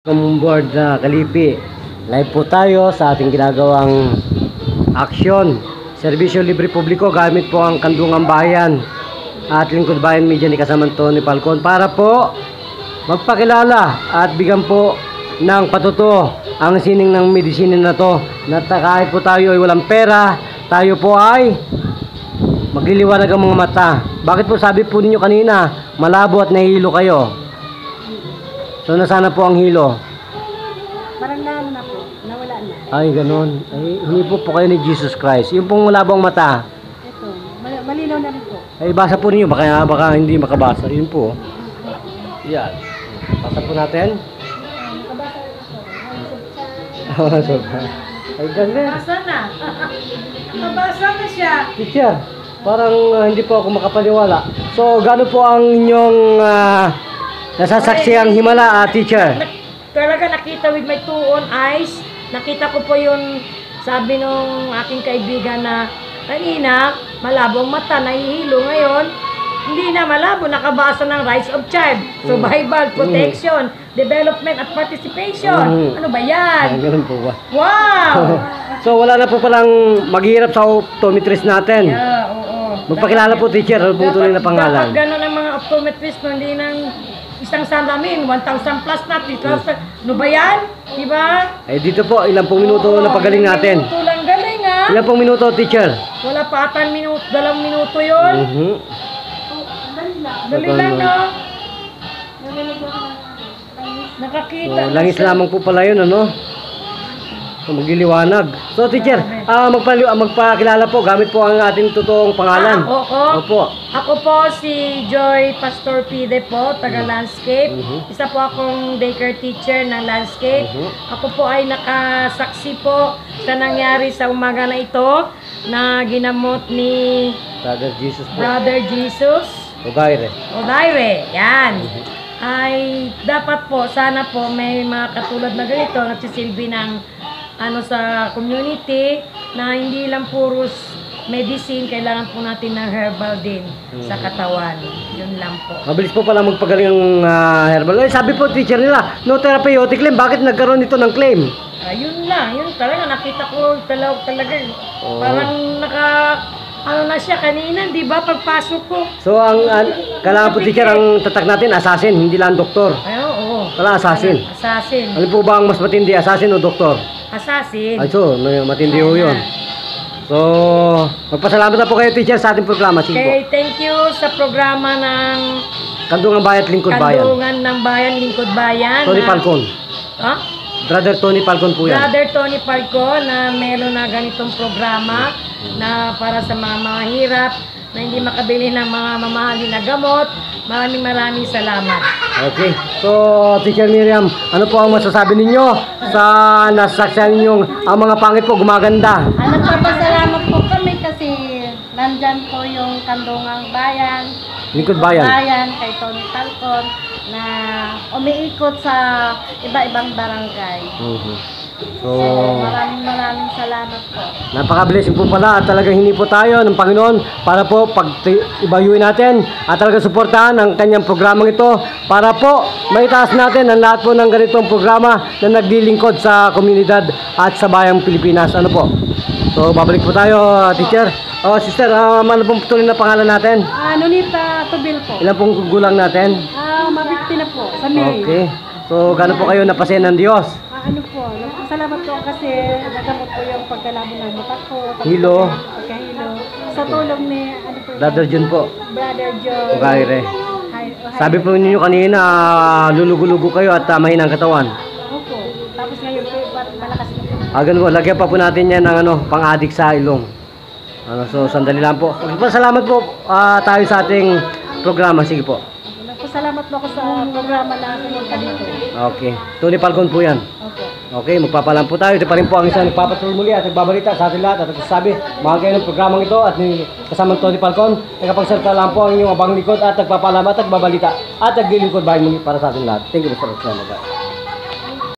Board na Kalipi, live po tayo sa ating ginagawang aksyon, serbisyo libre publiko gamit po ang Kandungang Bayan at Lingkod Bayan Media ni kasamang Tony Falcon para po magpakilala at bigyan po ng patuto ang sining ng medisina na to, na kahit po tayo ay walang pera, tayo po ay magliliwanag ang mga mata. Bakit po sabi po ninyo kanina malabo at nahihilo kayo? So nasana po ang hilo? Parang na po, nawala na. Ay, ganun. Ay, humipo po kayo ni Jesus Christ. Yung pong malabong mata. Ito, malinaw na rin po. Ay, basa po ninyo. Baka hindi makabasa. Yun po. Yan. Basa po natin. Nakabasa rin po. Ay, ganun. Basa na. Nakabasa na siya. Teacher, parang hindi po ako makapaniwala. So, gano'n po ang inyong nasasaksiyang himala, teacher? Talaga nakita with my two own eyes. Nakita ko po yung sabi nung aking kaibigan na kanina, malabong mata, nahihilo. Ngayon, hindi na malabo, nakabasa ng rights of child, survival, protection, development at participation. Ano ba yan? Ay, ganun po ba? Wow! So, wala na po palang maghihirap sa optometrist natin. Yeah, oo. Magpakilala po, teacher. Putuloy na pangalan. Dapat gano'n ang mga optometrist no, hindi nang isang salamin, 1,000 plus na, 3,000. Ano ba yan? Diba? Eh, dito po, ilang pong minuto na pagaling natin. Minuto lang galing ha. Ilang pong minuto, teacher? Wala pa atan minuto, 2 minuto yun. Dali lang no. Nakakita. So, langis lamang po pala yun, ano? So, magliliwanag. So, teacher, magpakilala po, gamit po ang ating totoong pangalan. Oo. Opo. Ako po si Joy Pastor Pide po, taga landscape. Isa po akong daycare teacher ng landscape. Ako po ay nakasaksi po sa nangyari sa umaga na ito na ginamot ni Brother Jesus po. Brother Jesus Odaire. Yan. Ay dapat po, sana po may mga katulad na ganito nagsisilbi ng ano sa community na hindi lang puros medicine, kailangan po natin ng herbal din sa katawan. Yun lang po. Mabilis po pala magpagaling ang herbal. Ay, sabi po teacher nila, no therapeutic claim. Bakit nagkaroon ito ng claim? Yun lang, yun talaga. Nakita ko talaga. Parang ano na siya kanina, di ba, pagpasok ko. So, kailangan po teacher ang tatak natin, assassin, hindi lang doktor. Ay, oo. Wala, assassin. Assassin. Ano po ba ang mas matindi, assassin o doktor? Assassin. Ay, so, matindi ho yun. So, magpasalamat na po kayo teacher sa ating programa. Sige po. Okay, thank you sa programa ng Kandungang Bayan at Lingkod Bayan. Kandungan ng Bayan, Lingkod Bayan. Tony Falcon. Ha? Brother Tony Falcon po yan. Brother Tony Falcon na meron na ganitong programa na para sa mga mahirap na hindi makabili ng mga mamahalin na gamot. Maraming salamat. Okay. So, Teacher Miriam, ano po ang masasabi ninyo sa nasasaksihan ninyong ang mga pangit po gumaganda? Nagpapasalamat po kami kasi nandyan po yung Kandungang Bayan, Lingkod Bayan. kay Tony Falcon na umiikot sa iba-ibang barangay. So, Maraming salamat po. napaka-blessing po pala at talagang hindi po tayo ng Panginoon para po ibayuin natin at talagang suportahan ang kanyang programang ito para po maitaas natin ang lahat po ng ganitong programa na naglilingkod sa komunidad at sa bayang Pilipinas. Ano po? So, babalik po tayo, teacher. Sister, ano pong tuloy na pangalan natin? Nunita Tubil po. Ilan pong gulang natin? Mabikti na po sa May. Okay. So, gano'n po kayo napasin ng Diyos? Ano po, salamat po kasi nagamot po yung pagkalabo ng butak ko. Hilo. Pagkahilo. Sa tulong ni, Brother John po. Brother John. Ugaire. Sabi po ninyo kanina, lulugo-lugo kayo at mahinang katawan. Opo. Tapos ngayon po, malakas na po. Ganun po, lagyan pa po natin yan ng pang-adik sa ilong. So, sandali lang po. Salamat po tayo sa ating programa. Sige po. Salamat po ako sa programa na pumunta dito. Okay. Tony Falcon po yan. Opo. Okay, magpapalam po tayo. Ito pa rin po ang isang nagpapatuloy muli at nagbabalita sa ating lahat at nagsasabi, mahal kayo ng programang ito at kasamang Tony Falcon. Nagkapagsalita lang po ang inyong abang likod at nagpapalam at nagbabalita at naglilingkod bahay muli para sa ating lahat. Thank you, Mr. Roxanne.